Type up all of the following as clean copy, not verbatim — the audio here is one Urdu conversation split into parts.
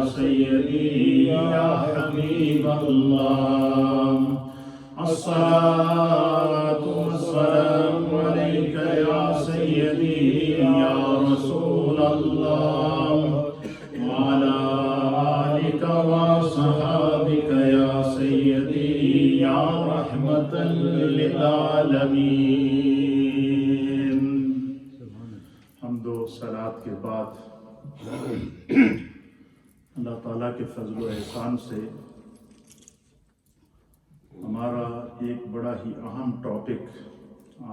سيدي يا حبيب الله الصلاة والسلام عليك يا سيدي يا رسول الله وعلى آلك وصحابك يا سيدي يا رحمة للعالمين. حمد و صلاة کے بعد اللہ تعالیٰ کے فضل و احسان سے ہمارا ایک بڑا ہی اہم ٹاپک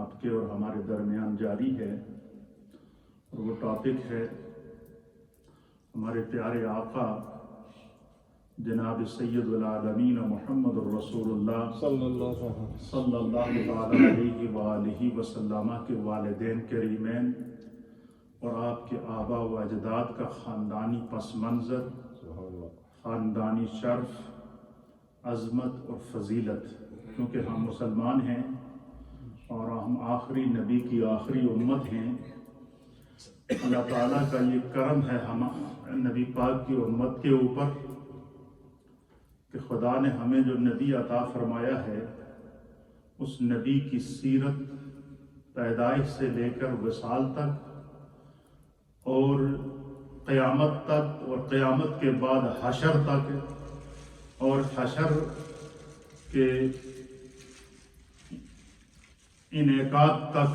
آپ کے اور ہمارے درمیان جاری ہے، اور وہ ٹاپک ہے ہمارے پیارے آقا جناب سید العالمین محمد الرسول اللہ صلی اللہ علیہ وآلہ وسلم کے والدین کریمین اور آپ کے آبا و اجداد کا خاندانی پس منظر، خاندانی شرف، عظمت اور فضیلت، کیونکہ ہم مسلمان ہیں اور ہم آخری نبی کی آخری امت ہیں. اللہ تعالیٰ کا یہ کرم ہے ہم نبی پاک کی امت کے اوپر کہ خدا نے ہمیں جو نبی عطا فرمایا ہے اس نبی کی سیرت پیدائش سے لے کر وصال تک اور قیامت تک اور قیامت کے بعد حشر تک اور حشر کے انعقاد تک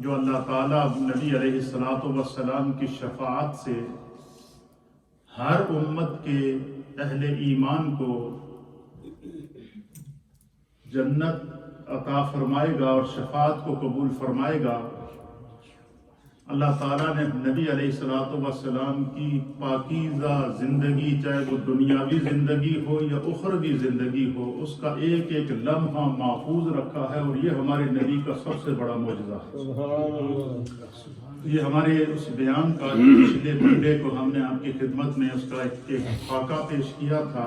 جو اللہ تعالیٰ نبی علیہ السلام کی شفاعت سے ہر امت کے اہل ایمان کو جنت عطا فرمائے گا اور شفاعت کو قبول فرمائے گا. اللہ تعالیٰ نے نبی علیہ السلام کی پاکیزہ زندگی، چاہے وہ دنیاوی زندگی ہو یا اخروی زندگی ہو، اس کا ایک ایک لمحہ محفوظ رکھا ہے، اور یہ ہمارے نبی کا سب سے بڑا معجزہ ہے. یہ ہمارے اس بیان کا پچھلے منڈے کو ہم نے آپ کی خدمت میں اس کا ایک خاکہ پیش کیا تھا،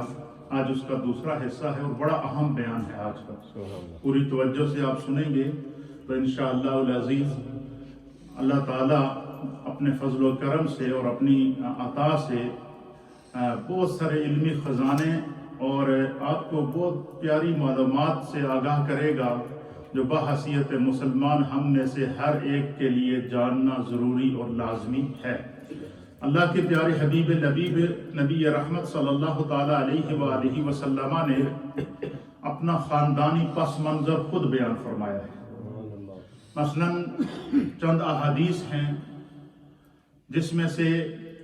آج اس کا دوسرا حصہ ہے اور بڑا اہم بیان ہے آج کا. پوری توجہ سے آپ سنیں گے تو انشاءاللہ العزیز اللہ تعالیٰ اپنے فضل و کرم سے اور اپنی عطا سے بہت سارے علمی خزانے اور آپ کو بہت پیاری معلومات سے آگاہ کرے گا جو بحیثیت مسلمان ہم میں سے ہر ایک کے لیے جاننا ضروری اور لازمی ہے. اللہ کے پیارے حبیب نبی رحمت صلی اللہ تعالیٰ علیہ وآلہ وسلم نے اپنا خاندانی پس منظر خود بیان فرمایا ہے. مثلاً چند احادیث ہیں جس میں سے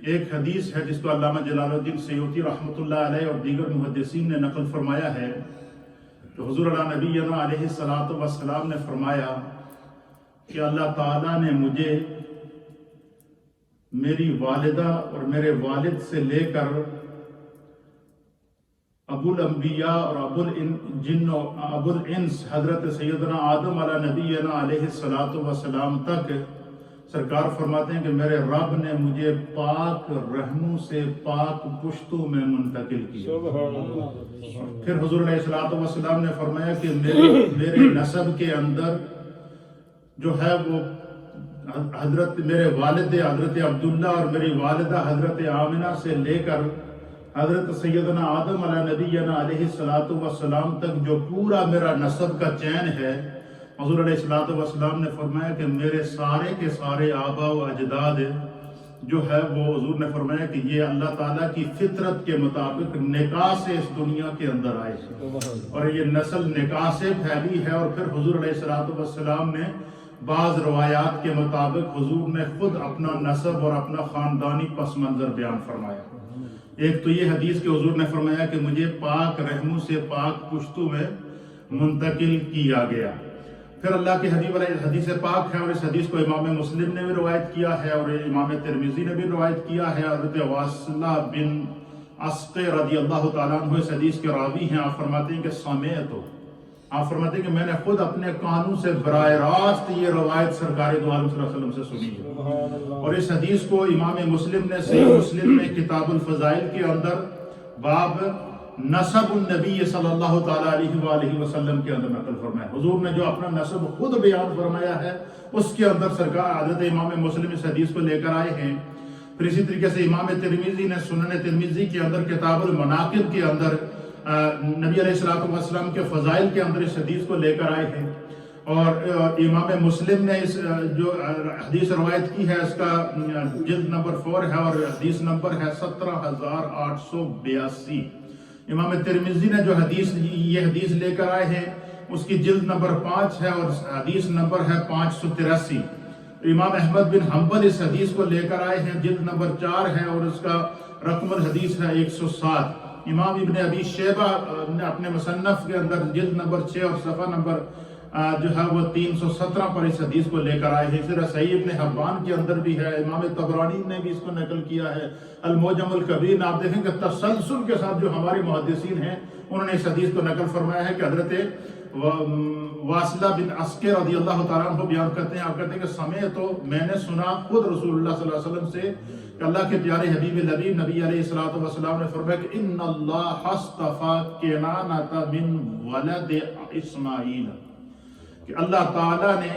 ایک حدیث ہے جس کو علامہ جلال الدین سیوطی رحمۃ اللہ علیہ اور دیگر محدثین نے نقل فرمایا ہے کہ حضور نبینا علیہ السلام نے فرمایا کہ اللہ تعالیٰ نے مجھے میری والدہ اور میرے والد سے لے کر ابو الانبیاء اور ابو الجن و ابو الانس حضرت سیدنا آدم علیہ نبینا علیہ السلام تک سرکار فرماتے ہیں کہ میرے رب نے مجھے پاک رحموں سے پاک پشتوں میں منتقل کیا. پھر حضور علیہ السلام نے فرمایا کہ میرے نسب کے اندر جو ہے وہ حضرت میرے والد حضرت عبداللہ اور میری والدہ حضرت آمنہ سے لے کر حضرت سیدنا آدم علیہ نبینا علیہ السلام تک جو پورا میرا نسب کا چین ہے، حضور علیہ السلام نے فرمایا کہ میرے سارے کے سارے آبا و اجداد جو ہے وہ حضور نے فرمایا کہ یہ اللہ تعالیٰ کی فطرت کے مطابق نکاح سے اس دنیا کے اندر آئے ہیں، اور یہ نسل نکاح سے پھیلی ہے. اور پھر حضور علیہ السلام نے بعض روایات کے مطابق حضور نے خود اپنا نسب اور اپنا خاندانی پس منظر بیان فرمایا. ایک تو یہ حدیث کہ حضور نے فرمایا کہ مجھے پاک رحموں سے پاک پشتوں میں منتقل کیا گیا. پھر اللہ کے حبیب علیہ حدیث پاک ہے، اور اس حدیث کو امام مسلم نے بھی روایت کیا ہے اور امام ترمذی نے بھی روایت کیا ہے. حضرت واصلہ بن اسقع رضی اللہ تعالیٰ عنہ اس حدیث کے راوی ہیں. آپ فرماتے ہیں کہ آپ فرماتے ہیں کہ میں نے خود اپنے کانوں سے براہ راست یہ روایت سرکار دو عالم صلی اللہ علیہ وسلم سے سنی ہے. اور اس حدیث کو امام مسلم نے صحیح مسلم میں کتاب الفضائل کے اندر باب نسب النبی صلی اللہ تعالیٰ علیہ وآلہ وسلم کے اندر نقل فرمایا. حضور نے جو اپنا نسب خود بیان فرمایا ہے اس کے اندر سرکار حضرت امام مسلم اس حدیث کو لے کر آئے ہیں. پھر اسی طریقے سے امام ترمذی نے سنن ترمذی کے اندر کتاب المناقب کے اندر نبی علیہ الصلوۃ والسلام کے فضائل کے اندر اس حدیث کو لے کر آئے ہیں، اور امام مسلم نے اس جو حدیث روایت کی ہے اس کا جلد نمبر 4 ہے اور حدیث نمبر ہے 17882۔ امام ترمذی نے جو یہ حدیث لے کر آئے ہیں اس کی جلد نمبر 5 ہے اور حدیث نمبر ہے 583۔ امام احمد بن حنبل اس حدیث کو لے کر آئے ہیں، جلد نمبر 4 ہے اور اس کا رقم الحدیث ہے 107۔ امام ابن ابی شیبہ نے اپنے مصنف کے اندر جلد نمبر 6 اور صفحہ نمبر جو ہے وہ 317 پر اس حدیث کو لے کر آئے ہیں۔ اسی طرح صحیح ابن حبان کے اندر بھی ہے، امام طبرانی نے بھی اس کو نقل کیا ہے، المعجم الکبیر میں آپ دیکھیں کہ تسلسل کے ساتھ جو ہمارے محدثین ہیں انہوں نے اس حدیث کو نقل فرمایا ہے کہ حضرت واصلہ بن عسکر رضی اللہ تعالیٰ عنہ بیان کرتے ہیں، آپ کہتے ہیں کہ میں نے سنا خود رسول اللہ صلی اللہ علیہ وسلم سے کہ اللہ کے پیارے حبیب لبیب نبی علیہ السلام نے فرمایا کہ ان اللہ اصطفیٰ کنانۃ من ولد اسماعیل، کہ اللہ تعالیٰ نے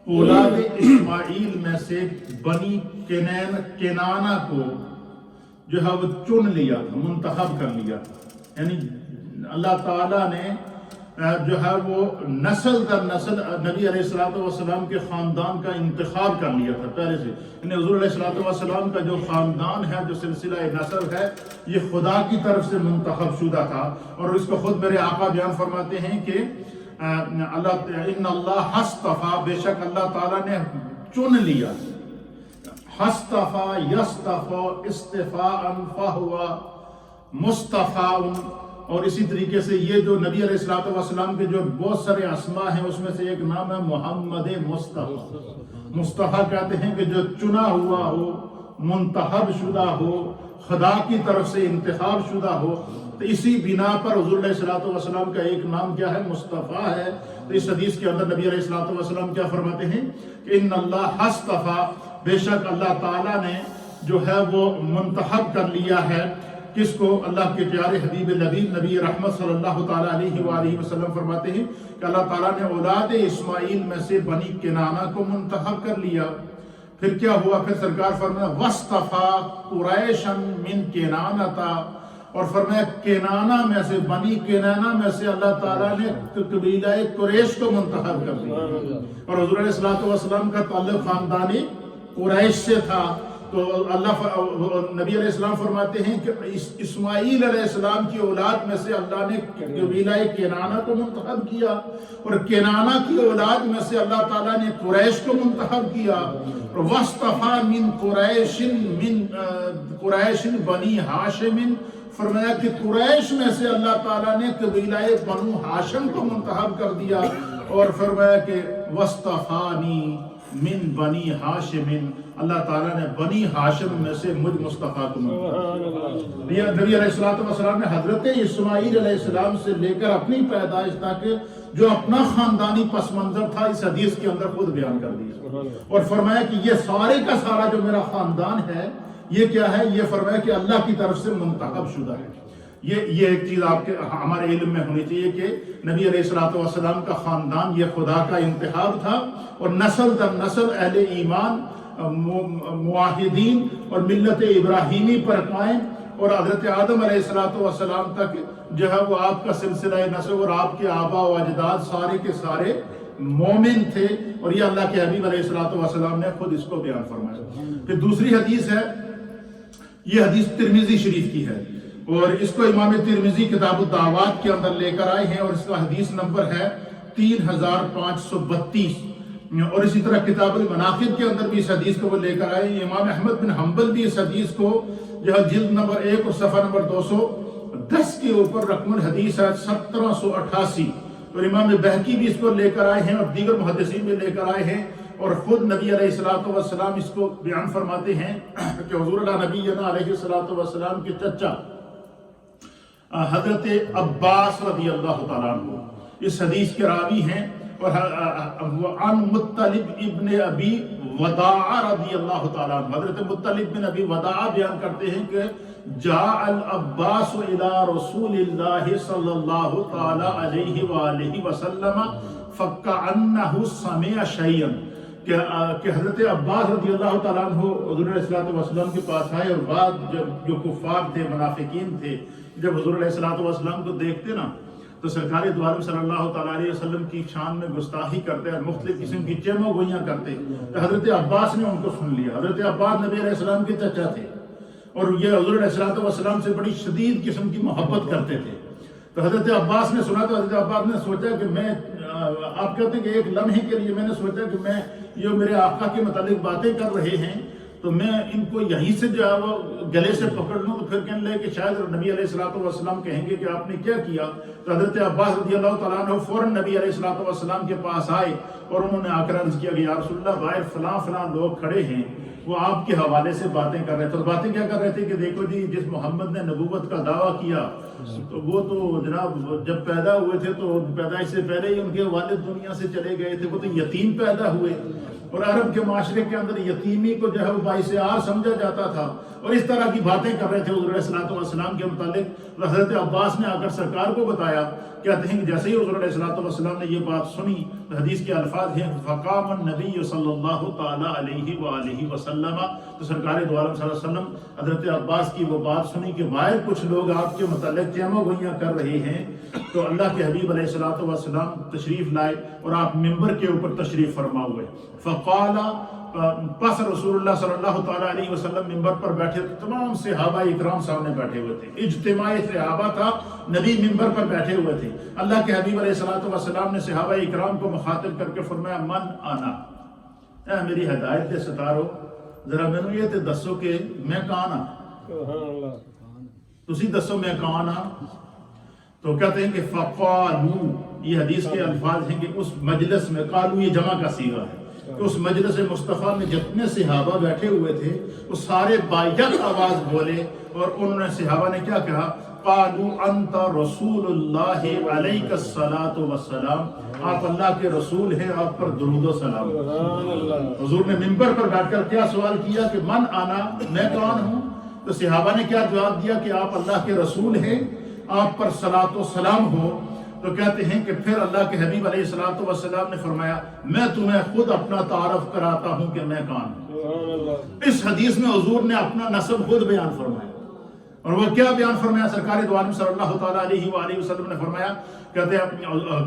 اولاد اسماعیل میں سے بنی کنانہ کو جو ہے وہ چن لیا تھا، منتخب کر لیا تھا، یعنی اللہ تعالیٰ نے جو ہے وہ نسل در نسل نبی علیہ السلام کے خاندان کا انتخاب کر لیا تھا پہلے سے، یعنی حضور علیہ السلام کا جو خاندان ہے، جو سلسلہ نسل ہے، یہ خدا کی طرف سے منتخب شدہ تھا، اور اس کو خود میرے آقا بیان فرماتے ہیں کہ ان اللہ اصطفیٰ، بے شک اللہ تعالیٰ نے چن لیا، اصطفیٰ یصطفیٰ استفاء فہو مصطفیٰ، اور اسی طریقے سے یہ جو نبی علیہ السلام کے جو بہت سارے اسماء ہیں اس میں سے ایک نام ہے محمد مصطفیٰ۔ مصطفیٰ کہتے ہیں کہ جو چنا ہوا ہو، منتخب شدہ ہو، خدا کی طرف سے انتخاب شدہ ہو، تو اسی بنا پر حضور علیہ السلام کا ایک نام کیا ہے؟ مصطفیٰ ہے۔ تو اس حدیث کے اندر نبی علیہ السلام کیا فرماتے ہیں کہ ان اللہ اصطفیٰ، بے شک اللہ تعالیٰ نے جو ہے وہ منتخب کر لیا ہے، کس کو؟ اللہ کے پیارے حبیب لبیب نبی رحمت صلی اللہ تعالیٰ علیہ وآلہ وسلم فرماتے ہیں کہ اللہ تعالیٰ نے اولاد اسماعیل میں سے بنی کنانہ کو منتخب کر لیا۔ پھر کیا ہوا؟ پھر سرکار فرمایا وَاصْطَفَىٰ قُرَيْشًا مِّن کِنَانَةَ، اور فرمایا کنانہ میں سے، بنی کنانہ میں سے اللہ تعالیٰ نے قبیلہ قریش کو منتخب کر دیا، اور حضور علیہ السلام کا تعلق خاندانی قریش سے تھا۔ تو نبی علیہ السلام فرماتے ہیں کہ اسماعیل علیہ السلام کی اولاد میں سے اللہ نے قبیلہ کنانہ کو منتخب کیا، اور کنانہ کی اولاد میں سے اللہ تعالیٰ نے قریش کو منتخب کیا۔ وَاصْطَفَىٰ مِن قُرَيْشٍ بَنِي ہاشم، فرمایا کہ قریش میں سے اللہ تعالیٰ نے قبیلہ بنو ہاشم کو منتخب کر دیا، اور فرمایا کہ وَاصْطَفَانِي مِن بَنِي ہاشم، اللہ تعالیٰ نے بنی ہاشم میں سے مجھ مصطفیٰ کو منتخب کیا۔ نبی علیہ السلام نے حضرت اسماعیل علیہ السلام سے لے کر اپنی پیدائش تک جو اپنا خاندانی پس منظر تھا اس حدیث کے اندر خود بیان کر دیا، اور فرمایا کہ یہ سارے کا سارا جو میرا خاندان ہے یہ کیا ہے؟ یہ فرمایا کہ اللہ کی طرف سے منتخب شدہ ہے۔ یہ ایک چیز آپ کے ہمارے علم میں ہونی چاہیے کہ نبی علیہ السلام کا خاندان یہ خدا کا انتخاب تھا، اور نسل در نسل اہل ایمان، معاہدین اور ملت ابراہیمی پر قائم، اور حضرت آدم علیہ السلام تک جو ہے وہ آپ کا سلسلہ نسل اور آپ کے آبا و اجداد سارے کے سارے مومن تھے، اور یہ اللہ کے حبیب علیہ السلام نے خود اس کو بیان فرمایا۔ پھر دوسری حدیث ہے، یہ حدیث ترمذی شریف کی ہے، اور اس کو امام ترمذی کتاب الدعوات کے اندر لے کر آئے ہیں، اور اس کا حدیث نمبر ہے 3532، اور اسی طرح کتاب المناقب کے اندر بھی اس حدیث کو وہ لے کر آئے ہیں۔ امام احمد بن حنبل بھی اس حدیث کو جو ہے جلد نمبر 1 اور صفحہ نمبر 210 کے اوپر رقم الحدیث ہے 1788، اور امام بہقی بھی اس کو لے کر آئے ہیں، اور دیگر محدثین بھی لے کر آئے ہیں، اور خود نبی علیہ السلام اس کو بیان فرماتے ہیں کہ حضور اللہ نبی علیہ السلام کے چچا حضرت عباس رضی اللہ تعالیٰ عنہ اس حدیث کے راوی ہیں، اور عن مطلب ابن ابی وداع رضی اللہ تعالیٰ عنہ، حضرت مطلب بن ابی وداع بیان کرتے ہیں کہ جاء العباس الى رسول اللہ صلی اللہ تعالیٰ علیہ وآلہ وسلم فکأنہ سمع شیئا، کہ حضرت عباس رضی اللہ تعالیٰ عنہ حضور علیہ الصلوۃ والسلام کے پاس آئے، اور بعد جو کفار تھے، منافقین تھے، جب حضور علیہ الصلوۃ والسلام کو دیکھتے نا تو سرکار دو عالم صلی اللہ تعالیٰ علیہ وسلم کی شان میں گستاخی کرتے اور مختلف قسم کی چیموں گوئیاں کرتے، تو حضرت عباس نے ان کو سن لیا۔ حضرت عباس نبی علیہ السلام کے چچا تھے اور یہ حضور علیہ الصلوۃ والسلام سے بڑی شدید قسم کی محبت کرتے تھے۔ تو حضرت عباس نے سنا تو حضرت عباس نے سوچا کہ میں، آپ کہتے ہیں کہ ایک لمحے کے لیے میں نے سوچا کہ میں یہ میرے آقا کے متعلق باتیں کر رہے ہیں تو میں ان کو یہیں سے جو ہے وہ گلے سے پکڑ لوں، تو پھر کہنے لگے کہ شاید نبی علیہ الصلوۃ والسلام کہیں گے کہ آپ نے کیا کیا۔ تو حضرت عباس رضی اللہ تعالیٰ عنہ فوراً نبی علیہ الصلوۃ والسلام کے پاس آئے اور انہوں نے آ کر عرض کیا کہ یا رسول اللہ، باہر فلاں فلاں لوگ کھڑے ہیں، وہ آپ کے حوالے سے باتیں کر رہے تھے۔ اور باتیں کیا کر رہے تھے کہ دیکھو جی، جس محمد نے نبوت کا دعویٰ کیا تو وہ تو جناب جب پیدا ہوئے تھے تو پیدائش سے پہلے ہی ان کے والد دنیا سے چلے گئے تھے، وہ تو یتیم پیدا ہوئے، اور عرب کے معاشرے کے اندر یتیمی کو جو ہے وہ باعث عار سمجھا جاتا تھا، اور اس طرح کی باتیں کر رہے تھے حضور علیہ الصلوۃ والسلام کے متعلق۔ حضرت عباس نے آ کر سرکار کو بتایا، کہتے ہیں کہ جیسے ہی حضور علیہ الصلوۃ والسلام نے یہ بات سنی تو حدیث کے الفاظ ہیں فقام النبی صلی اللہ تعالی علیہ وآلہ وسلم، تو سرکار دو عالم صلی اللہ علیہ وسلم حضرت عباس کی وہ بات سنی کہ باہر کچھ لوگ آپ کے متعلق چیموں گوئیاں کر رہے ہیں، تو اللہ کے حبیب علیہ الصلوۃ والسلام تشریف لائے اور آپ ممبر کے اوپر تشریف فرما ہوئے۔ فقال، پس رسول اللہ صلی اللہ تعالیٰ علیہ وسلم ممبر پر بیٹھے، تمام صحابہ اکرام سامنے بیٹھے ہوئے تھے، اجتماع صحابہ تھا، نبی ممبر پر بیٹھے ہوئے تھے۔ اللہ کے حبیب علیہ الصلوۃ والسلام نے صحابہ اکرام کو مخاطب کر کے فرمایا من آنا، اے میری ہدایت دے ستارو، ذرا میں نے یہ تے دسو کہ میں کون ہاں، تسی دسو میں کون ہاں۔ تو کہتے ہیں کہ فقالو، یہ حدیث کے الفاظ ہیں کہ اس مجلس میں، قالو یہ جمع کا صیغہ ہے، کہ اس مجلس مصطفیٰ میں جتنے صحابہ بیٹھے ہوئے تھے وہ سارے بایک آواز بولے، اور انہوں نے صحابہ نے کیا کہا، قالو انت رسول اللہ علیک الصلاۃ والسلام، آپ اللہ کے رسول ہیں، آپ پر درود و سلام۔ حضور نے ممبر پر بیٹھ کر کیا سوال کیا کہ من آنا، میں کون ہوں؟ تو صحابہ نے کیا جواب دیا کہ آپ اللہ کے رسول ہیں، آپ پر صلاۃ و سلام ہو۔ تو کہتے ہیں کہ پھر اللہ کے حبیب علیہ الصلوۃ والسلام نے فرمایا میں تمہیں خود اپنا تعارف کراتا ہوں کہ میں کون ہوں۔ اس حدیث میں حضور نے اپنا نسب خود بیان فرمایا، اور وہ کیا بیان فرمایا؟ سرکار دو عالم صلی اللہ تعالیٰ علیہ وآلہ وسلم نے فرمایا، کہتے ہیں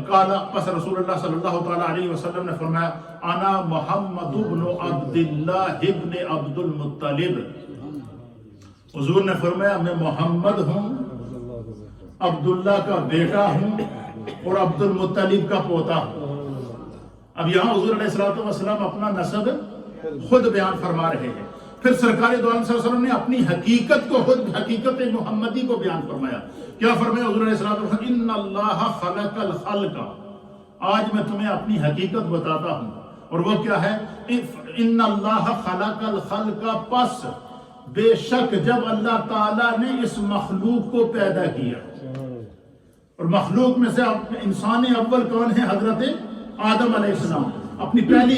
قال، پس رسول اللہ صلی اللہ تعالیٰ علیہ وسلم نے فرمایا انا محمد بن عبداللہ ابن عبد المطلب، حضور نے فرمایا میں محمد ہوں، عبداللہ کا بیٹا ہوں اور عبد المطلب کا پوتا ہوں۔ اب یہاں حضور علیہ الصلوۃ والسلام اپنا نسب خود بیان فرما رہے ہیں۔ پھر سرکار دو عالم صلی اللہ علیہ وسلم نے اپنی حقیقت کو خود، حقیقت محمدی کو بیان فرمایا۔ کیا فرمایا حضور علیہ الصلوۃ والسلام؟ ان اللہ خلق الخلق، آج میں تمہیں اپنی حقیقت بتاتا ہوں، اور وہ کیا ہے؟ ان اللہ خلق الخلق، پس بے شک جب اللہ تعالیٰ نے اس مخلوق کو پیدا کیا، اور مخلوق میں سے انسان اول کون ہے؟ حضرت آدم علیہ السلام۔ اپنی پہلی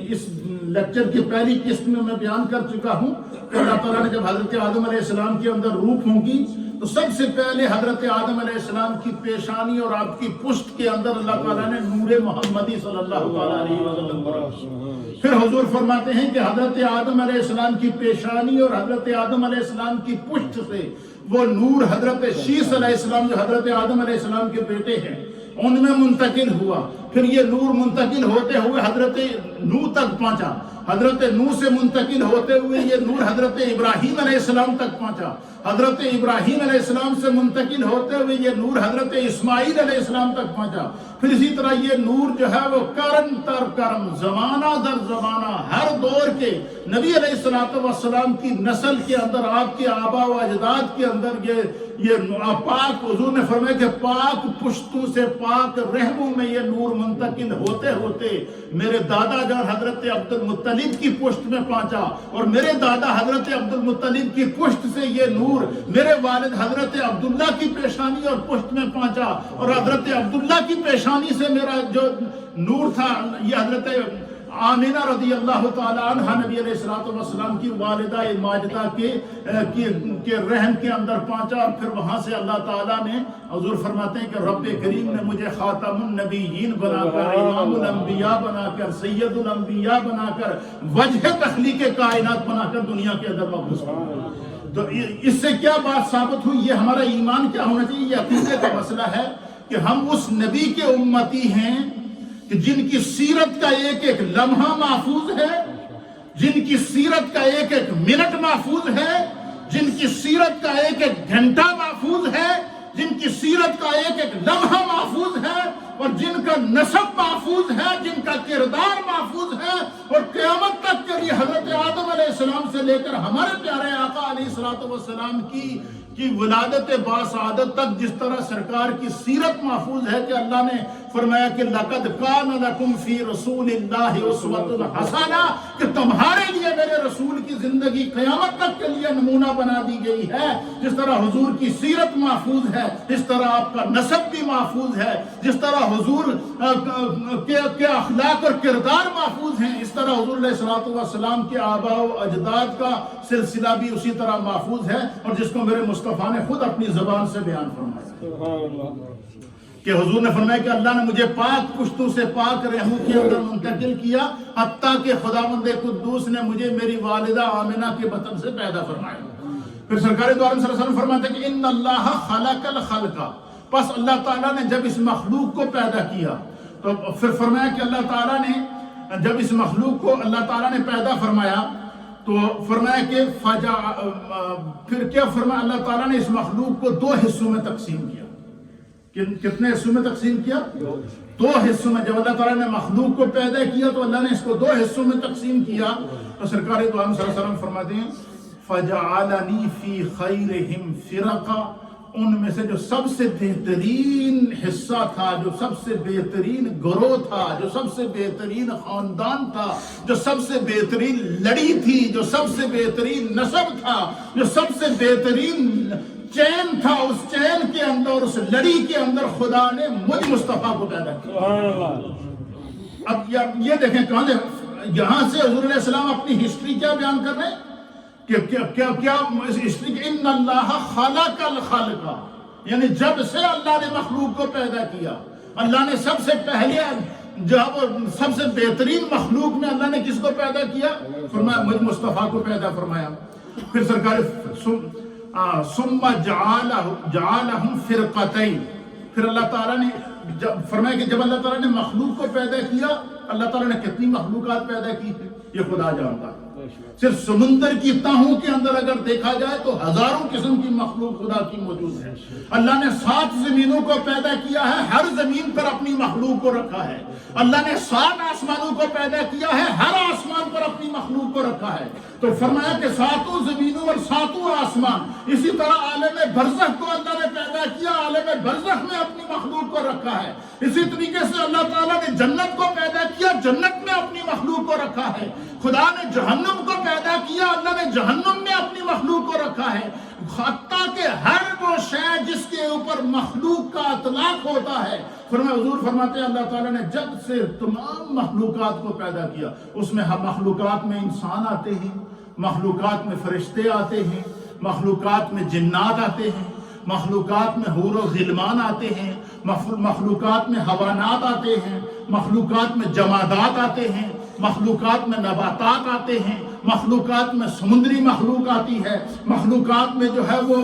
اس لیکچر کی پہلی قسط میں بیان کر چکا ہوں کہ اللہ تعالیٰ نے جب حضرت آدم علیہ السلام کے اندر روح پھونکی تو سب سے پہلے حضرت آدم علیہ السلام کی پیشانی اور آپ کی پشت کے اندر اللہ تعالیٰ نے نور محمدی صلی اللہ تعالیٰ علیہ وسلم پر۔ پھر حضور فرماتے ہیں کہ حضرت آدم علیہ السلام کی پیشانی اور حضرت آدم علیہ السلام کی پشت سے وہ نور حضرت شیس علیہ السلام، جو حضرت آدم علیہ السلام کے بیٹے ہیں، ان میں منتقل ہوا۔ پھر یہ نور منتقل ہوتے ہوئے حضرت نوح تک پہنچا، حضرت نوح سے منتقل ہوتے ہوئے یہ نور حضرت ابراہیم علیہ السلام تک پہنچا، حضرت ابراہیم علیہ السلام سے منتقل ہوتے ہوئے یہ نور حضرت اسماعیل علیہ السلام تک پہنچا۔ پھر اسی طرح یہ نور جو ہے وہ کرم تر کرم، زمانہ در زمانہ، ہر دور کے نبی علیہ الصلوۃ والسلام کی نسل کے اندر، آپ کے آبا و اجداد کے اندر یہ پاک، حضور نے فرمایا کہ پاک پشتوں سے پاک رحموں میں یہ نور منتقل ہوتے ہوتے میرے دادا جان حضرت عبد المطلب کی پشت میں پہنچا، اور میرے دادا حضرت عبد المطلب کی پشت سے یہ نور میرے والد حضرت عبداللہ کی پیشانی اور پشت میں پہنچا، اور حضرت عبداللہ کی پیشانی سے میرا جو نور تھا یہ حضرت آمینہ رضی اللہ تعالی عنہ نبی علیہ الصلوۃ والسلام کی والدہ ماجدہ کے رحم کے اندر پہنچا، اور پھر وہاں سے اللہ تعالیٰ نے، حضور فرماتے ہیں کہ رب کریم نے مجھے خاتم النبیین بنا کر، امام الانبیاء بنا کر، سید الانبیاء بنا کر، وجہ تخلیق کائنات بنا کر دنیا کے اندر مبعوث کیا۔ تو اس سے کیا بات ثابت ہوئی؟ یہ ہمارا ایمان کیا ہونا چاہیے؟ یہ عقیدے کا مسئلہ ہے کہ ہم اس نبی کے امتی ہیں کہ جن کی سیرت کا ایک ایک لمحہ محفوظ ہے، جن کی سیرت کا ایک ایک منٹ محفوظ ہے، جن کی سیرت کا ایک ایک گھنٹہ محفوظ ہے، جن کی سیرت کا ایک ایک لمحہ محفوظ ہے، اور جن کا نسب محفوظ ہے، جن کا کردار محفوظ ہے، اور قیامت تک کے لیے حضرت آدم علیہ السلام سے لے کر ہمارے پیارے آقا علیہ الصلوۃ والسلام کی ولادت باسعادت تک جس طرح سرکار کی سیرت محفوظ ہے کہ اللہ نے فرمایا کہ لَقَدْ كَانَ لَكُمْ فِي رَسُولِ اللَّهِ أُسْوَةٌ حَسَنَةٌ، کہ تمہارے لیے میرے رسول کی زندگی قیامت تک کے لیے نمونہ بنا دی گئی ہے۔ جس طرح حضور کی سیرت محفوظ ہے، اس طرح آپ کا نسب بھی محفوظ ہے، جس طرح حضور کے اخلاق اور کردار محفوظ ہیں، اس طرح حضور علیہ الصلوۃ والسلام کے آباء و اجداد کا سلسلہ بھی اسی طرح محفوظ ہے، اور جس کو میرے مصطفیٰ نے خود اپنی زبان سے بیان فرمایا کہ حضور نے فرمایا کہ اللہ نے مجھے پاک پشتوں سے پاک رحموں کے اندر منتقل کیا، حتیٰ کہ خداوند قدوس نے مجھے میری والدہ آمنہ کے بطن سے پیدا فرمایا۔ پھر سرکار دو عالم صلی اللہ علیہ وسلم فرماتے ہیں کہ ان اللہ خلق الخلق، پس اللہ تعالیٰ نے جب اس مخلوق کو پیدا کیا تو پھر فرمایا کہ اللہ تعالیٰ نے جب اس مخلوق کو اللہ تعالیٰ نے پیدا فرمایا تو فرمایا کہ پھر کیا فرمایا؟ اللہ تعالیٰ نے اس مخلوق کو دو حصوں میں تقسیم کیا۔ کتنے حصوں میں تقسیم کیا؟ دو حصوں میں۔ جب اللہ تعالیٰ نے مخلوق کو پیدا کیا تو اللہ نے اس کو دو حصوں میں تقسیم کیا، تو سرکار دو عالم صلی اللہ علیہ وسلم فرماتے ہیں فَجَعَلَنِي فِي خَيْرِهِمْ فِرَقًا، ان میں سے جو سب سے بہترین حصہ تھا، جو سب سے بہترین گروہ تھا، جو سب سے بہترین خاندان تھا، جو سب سے بہترین لڑی تھی، جو سب سے بہترین نسب تھا، جو سب سے بہترین چین تھا، اس چین کے اندر، اس لڑی کے اندر خدا نے مجھ مصطفیٰ کو پیدا کیا۔ اب یہ دیکھیں کہاں دے یہاں سے حضور علیہ السلام اپنی ہسٹری کیا بیان کر رہے ہیں کہ کیا ہسٹری کہ ان اللہ خلق الخلق، یعنی جب سے اللہ نے مخلوق کو پیدا کیا، اللہ نے سب سے پہلے جب سب سے بہترین مخلوق میں اللہ نے کس کو پیدا کیا؟ فرمایا مجھ مصطفیٰ کو پیدا فرمایا۔ پھر سرکار ثم جعلہم فرقتین، پھر اللہ تعالیٰ نے فرمایا کہ جب اللہ تعالیٰ نے مخلوق کو پیدا کیا، اللہ تعالیٰ نے کتنی مخلوقات پیدا کی تھی یہ خدا جانتا ہے۔ صرف سمندر کی تہوں کے اندر اگر دیکھا جائے تو ہزاروں قسم کی مخلوق خدا کی موجود ہے۔ اللہ نے 7 زمینوں کو پیدا کیا ہے، ہر زمین پر اپنی مخلوق کو رکھا ہے۔ اللہ نے 7 آسمانوں کو پیدا کیا ہے، ہر آسمان پر اپنی مخلوق کو رکھا ہے۔ تو فرمایا کہ 7 زمینوں اور 7 آسمان، اسی طرح عالم برزخ کو اللہ نے پیدا کیا، عالم برزخ میں اپنی مخلوق کو رکھا ہے۔ اسی طریقے سے اللہ تعالیٰ نے جنت کو پیدا کیا، جنت میں اپنی مخلوق کو رکھا ہے۔ خدا نے جہنم کو پیدا کیا، اللہ نے جہنم میں اپنی مخلوق کو رکھا ہے۔ حتیٰ کہ ہر وہ شے جس کے اوپر مخلوق کا اطلاق ہوتا ہے، حضور فرماتے ہیں اللہ تعالیٰ نے جب سے تمام مخلوقات کو پیدا کیا، اس میں مخلوقات میں انسان آتے ہیں، مخلوقات میں فرشتے آتے ہیں، مخلوقات میں جنات آتے ہیں، مخلوقات میں حور و غلمان آتے ہیں، مخلوقات میں حیوانات آتے ہیں، مخلوقات میں جمادات آتے ہیں، مخلوقات میں نباتات آتے ہیں، مخلوقات میں سمندری مخلوق آتی ہے، مخلوقات میں جو ہے وہ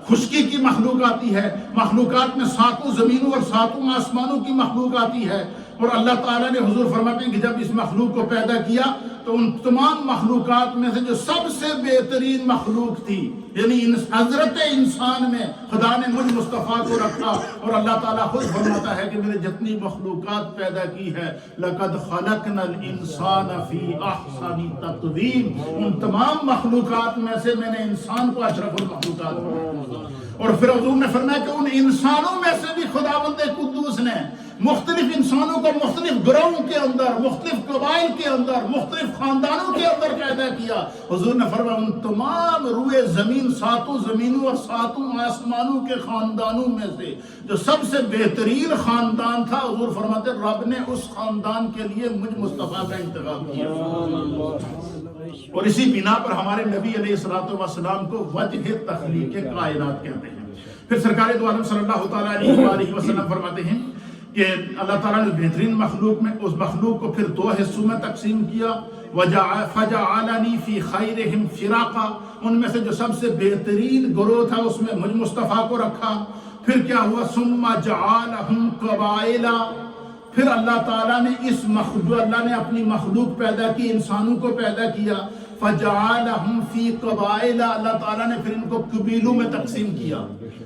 خشکی کی مخلوق آتی ہے، مخلوقات میں 7 زمینوں اور 7 آسمانوں کی مخلوق آتی ہے۔ اور اللہ تعالیٰ نے حضور فرماتے ہیں کہ جب اس مخلوق کو پیدا کیا تو ان تمام مخلوقات میں سے جو سب سے بہترین مخلوق تھی، یعنی حضرت انسان میں خدا نے مجھ مصطفیٰ کو رکھا، اور اللہ تعالیٰ خود فرماتا ہے کہ میں نے جتنی مخلوقات پیدا کی ہے لَقَدْ خَلَقْنَا الْإِنسَانَ فِي أَحْسَنِ تَقْوِيمٍ، ان تمام مخلوقات میں سے میں نے انسان کو اشرف المخلوقات بنایا۔ اور پھر حضور نے فرمایا کہ ان انسانوں میں سے بھی خداوند قدوس نے مختلف انسانوں کو مختلف گروہوں کے اندر، مختلف قبائل کے اندر، مختلف خاندانوں کے اندر پیدا کیا۔ حضور نے فرمایا ان تمام روئے زمین، ساتوں زمینوں اور ساتوں آسمانوں کے خاندانوں میں سے جو سب سے بہترین خاندان تھا، حضور فرماتے رب نے اس خاندان کے لیے مجھ مصطفیٰ کا انتخاب کیا۔ اور اسی بنا پر ہمارے نبی علیہ السلام کو وجہ تخلیق کائنات کہتے ہیں۔ پھر سرکار دو عالم صلی اللہ تعالیٰ علیہ وسلم فرماتے ہیں کہ اللہ تعالیٰ نے بہترین مخلوق میں اس مخلوق کو پھر دو حصوں میں تقسیم کیا، فَجَعَلَنِي فِي خَيْرِهِمْ فِرَاقًا، ان میں سے جو سب سے بہترین گروہ تھا اس میں مجھ مصطفیٰ کو رکھا۔ پھر کیا ہوا؟ ثُمَّ جَعَلَهُمْ قَبَائِلًا، پھر اللہ تعالیٰ نے اللہ نے اپنی مخلوق پیدا کی، انسانوں کو پیدا کیا، فَجَعَلَهُمْ فِي قَبَائِلًا، اللہ تعالیٰ نے پھر ان کو قبیلوں میں تقسیم کیا۔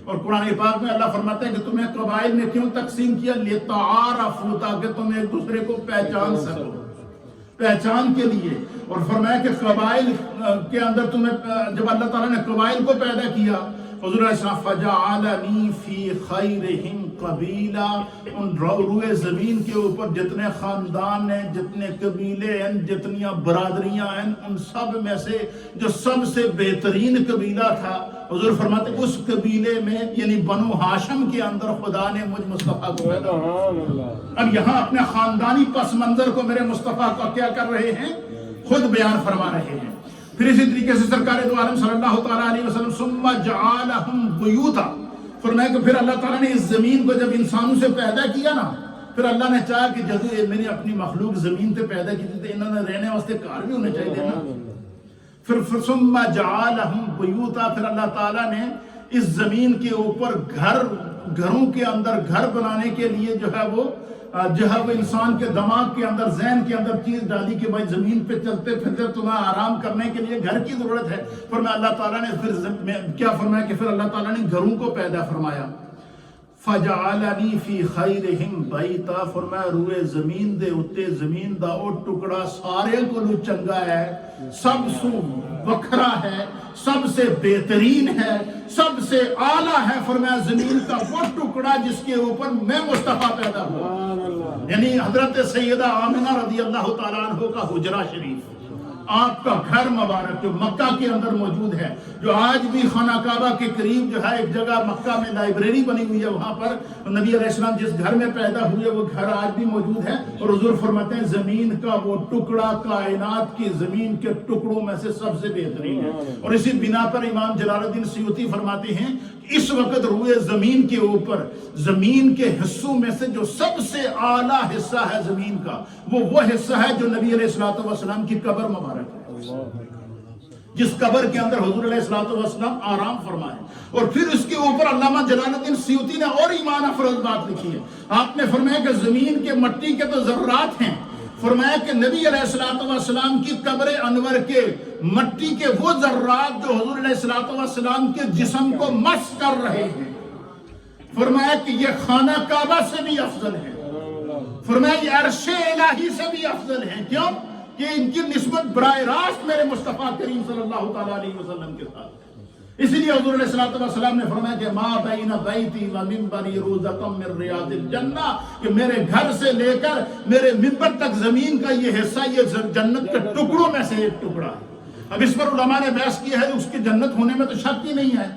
اور قرآن پاک میں اللہ فرماتا ہے کہ تمہیں قبائل میں کیوں تقسیم کیا؟ لِتَعَارَفُوا، تاکہ تم ایک دوسرے کو پہچان سکو، پہچان کے لیے۔ اور فرمایا کہ قبائل کے اندر تمہیں، جب اللہ تعالیٰ نے قبائل کو پیدا کیا، حضور علیہ السلام فَجَعَلَنِي فِي خَيْرِهِمْ قَبِيلًا، ان روئے زمین کے اوپر جتنے خاندان ہیں، جتنے قبیلے ہیں، جتنی برادریاں ہیں، ان سب میں سے جو سب سے بہترین قبیلہ تھا، حضور فرماتے اس قبیلے میں یعنی بنو ہاشم کے اندر خدا نے مجھ مصطفیٰ کو پیدا کیا۔ اب یہاں اپنے خاندانی پس منظر کو میرے مصطفیٰ کو کیا کر رہے ہیں؟ خود بیان فرما رہے ہیں۔ پھر اسی طریقے سے سرکار دو عالم صلی اللہ تعالیٰ علیہ وسلم ثم جعلہم بیوتا، فرمایا کہ پھر اللہ تعالیٰ نے اس زمین کو جب انسانوں سے پیدا کیا نا، پھر اللہ نے چاہا کہ جیسے میں نے اپنی مخلوق زمین سے پیدا کی تھی تو انہوں نے رہنے واسطے گھر بھی ہونے چاہیے نا۔ پھر ثم جعلہم بیوتا، پھر اللہ تعالیٰ نے اس زمین کے اوپر گھروں کے اندر گھر بنانے کے لیے جو ہے وہ انسان کے دماغ کے اندر، ذہن کے اندر چیز ڈالی کہ بھائی زمین پہ چلتے پھرتے تمہیں آرام کرنے کے لیے گھر کی ضرورت ہے۔ فرمایا اللہ تعالیٰ نے پھر کیا فرمایا کہ پھر اللہ تعالیٰ نے گھروں کو پیدا فرمایا۔ فَجَعَلَنِي فِي خَيْرِهِمْ بَيْتًا، فرمایا روئے زمین دے اتے زمین دا او ٹکڑا سارے کو لو چنگا ہے، سب سو وکھرا ہے، سب سے بہترین ہے، سب سے اعلیٰ ہے۔ فرمایا زمین کا وہ ٹکڑا جس کے اوپر میں مصطفیٰ پیدا ہوا، یعنی حضرت سیدہ آمنہ رضی اللہ تعالیٰ عنہ کا حجرہ شریف، آپ کا گھر مبارک جو مکہ کے اندر موجود ہے، جو آج بھی خانہ کعبہ کے قریب جو ہے ایک جگہ مکہ میں لائبریری بنی ہوئی ہے، وہاں پر نبی علیہ السلام جس گھر میں پیدا ہوئے وہ گھر آج بھی موجود ہے۔ اور حضور فرماتے ہیں زمین کا وہ ٹکڑا کائنات کی زمین کے ٹکڑوں میں سے سب سے بہترین ہے۔ اور اسی بنا پر امام جلال الدین سیوطی فرماتے ہیں اس وقت روئے زمین کے اوپر زمین کے حصوں میں سے جو سب سے اعلیٰ حصہ ہے زمین کا، وہ حصہ ہے جو نبی علیہ السلام کی قبر مبارک ہے، جس قبر کے اندر حضور علیہ السلام آرام فرمائے۔ اور پھر اس کے اوپر علامہ جلال الدین سیوطی نے اور ایمان افروز بات لکھی ہے۔ آپ نے فرمایا کہ زمین کے مٹی کے تو ذرات ہیں، فرمایا کہ نبی علیہ السلام کی قبر انور کے مٹی کے وہ ذرات جو حضور علیہ السلام کے جسم کو مس کر رہے ہیں، فرمایا کہ یہ خانہ کعبہ سے بھی افضل ہے، فرمایا یہ عرش الہی سے بھی افضل ہے۔ کیوں؟ کہ ان کی نسبت براہ راست میرے مصطفیٰ کریم صلی اللہ تعالیٰ علیہ وسلم کے ساتھ۔ اس لیے حضور علیہ السلام نے فرمایا کہ ما بین بیتی و منبری روضۃ من ریاض الجنہ، کہ میرے گھر سے لے کر میرے منبر تک زمین کا یہ حصہ یہ جنت کے ٹکڑوں میں سے ایک ٹکڑا ہے۔ اب اس پر علماء نے بحث کی ہے، اس کی جنت ہونے میں تو شک ہی نہیں ہے،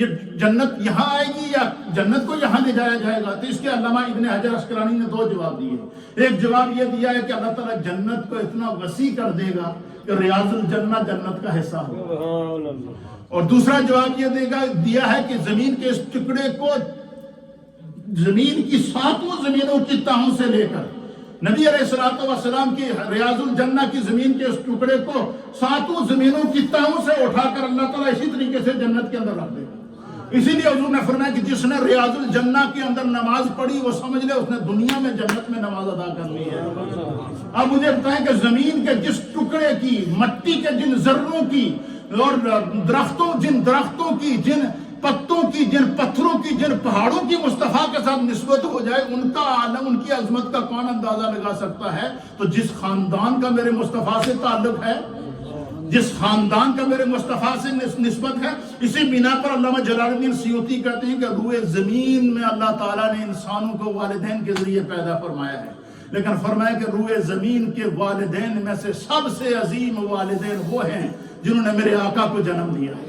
یہ جنت یہاں آئے گی یا جنت کو یہاں لے جایا جائے گا؟ تو اس کے علامہ ابن حجر عسقلانی نے دو جواب دیے۔ ایک جواب یہ دیا ہے کہ اللہ تعالیٰ جنت کو اتنا وسیع کر دے گا کہ ریاض الجنہ جنت کا حصہ ہوگا، اور دوسرا جواب یہ دیا ہے کہ زمین کے اس ٹکڑے کو زمین کی ساتوں زمینوں کی تہوں سے لے کر نبی علیہ السلام کی ریاض الجنہ کی زمین کے اس ٹکڑے کو ساتوں زمینوں کی تہوں سے اٹھا کر اللہ تعالیٰ اسی طریقے سے جنت کے اندر رکھ دے گا۔ اسی لیے حضور نے فرمایا کہ جس نے ریاض الجنہ کے اندر نماز پڑھی وہ سمجھ لے اس نے دنیا میں جنت میں نماز ادا کر لی ہے۔ اب مجھے بتائیں کہ زمین کے جس ٹکڑے کی، مٹی کے جن ذروں کی، اور جن درختوں کی، جن پتوں کی، جن پتھروں کی، جن پہاڑوں کی مصطفیٰ کے ساتھ نسبت ہو جائے، ان کا عالم، ان کی عظمت کا کون اندازہ لگا سکتا ہے؟ تو جس خاندان کا میرے مصطفیٰ سے تعلق ہے، جس خاندان کا میرے مصطفیٰ سے نسبت ہے، اسی بنا پر علامہ جلال الدین سیوطی کہتے ہیں کہ روئے زمین میں اللہ تعالیٰ نے انسانوں کو والدین کے ذریعے پیدا فرمایا ہے، لیکن فرمایا کہ روئے زمین کے والدین میں سے سب سے عظیم والدین وہ ہیں جنہوں نے میرے آقا کو جنم دیا ہے،